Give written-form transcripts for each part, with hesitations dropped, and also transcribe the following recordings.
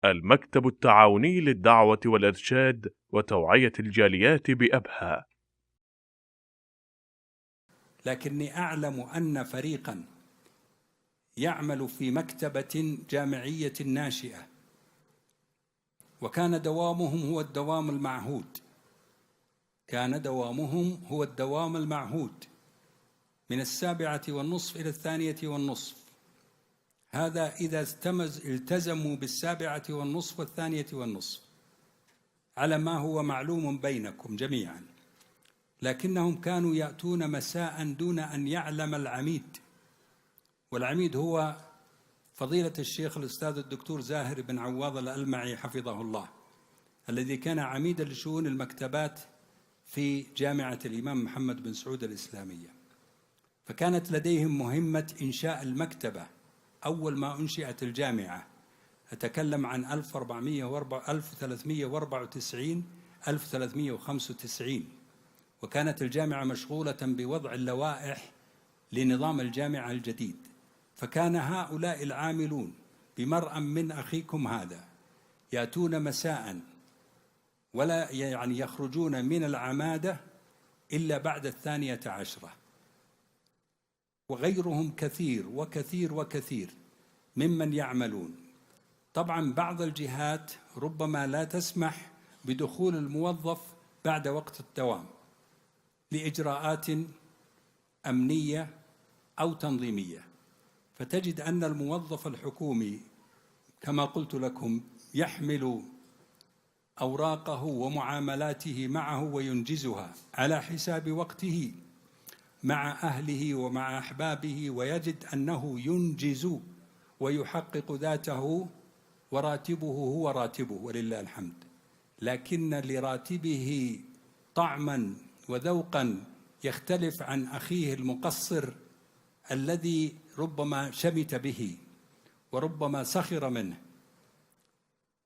المكتب التعاوني للدعوة والإرشاد وتوعية الجاليات بأبها. لكني أعلم أن فريقاً يعمل في مكتبة جامعية ناشئة، وكان دوامهم هو الدوام المعهود، من 7:30 إلى 2:30. هذا إذا التزموا 7:30 و2:30 على ما هو معلوم بينكم جميعا. لكنهم كانوا يأتون مساء دون أن يعلم العميد، والعميد هو فضيلة الشيخ الأستاذ الدكتور زاهر بن عواض الألمعي حفظه الله، الذي كان عميدا لشؤون المكتبات في جامعة الإمام محمد بن سعود الإسلامية. فكانت لديهم مهمة إنشاء المكتبة أول ما أنشئت الجامعة، أتكلم عن 1394 1395، وكانت الجامعة مشغولة بوضع اللوائح لنظام الجامعة الجديد. فكان هؤلاء العاملون بمرأ من أخيكم هذا يأتون مساء، ولا يعني يخرجون من العمادة إلا بعد 12، وغيرهم كثير وكثير وكثير ممن يعملون. طبعا بعض الجهات ربما لا تسمح بدخول الموظف بعد وقت الدوام لإجراءات أمنية أو تنظيمية، فتجد أن الموظف الحكومي كما قلت لكم يحمل أوراقه ومعاملاته معه وينجزها على حساب وقته مع أهله ومع أحبابه، ويجد أنه ينجز ويحقق ذاته، وراتبه هو راتبه ولله الحمد. لكن لراتبه طعما وذوقا يختلف عن أخيه المقصر الذي ربما شمت به وربما سخر منه.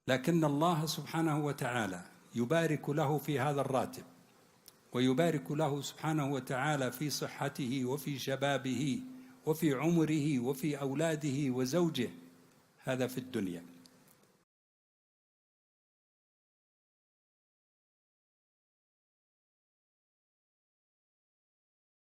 لكن الله سبحانه وتعالى يبارك له في هذا الراتب، ويبارك له سبحانه وتعالى في صحته وفي شبابه وفي عمره وفي أولاده وزوجه. هذا في الدنيا.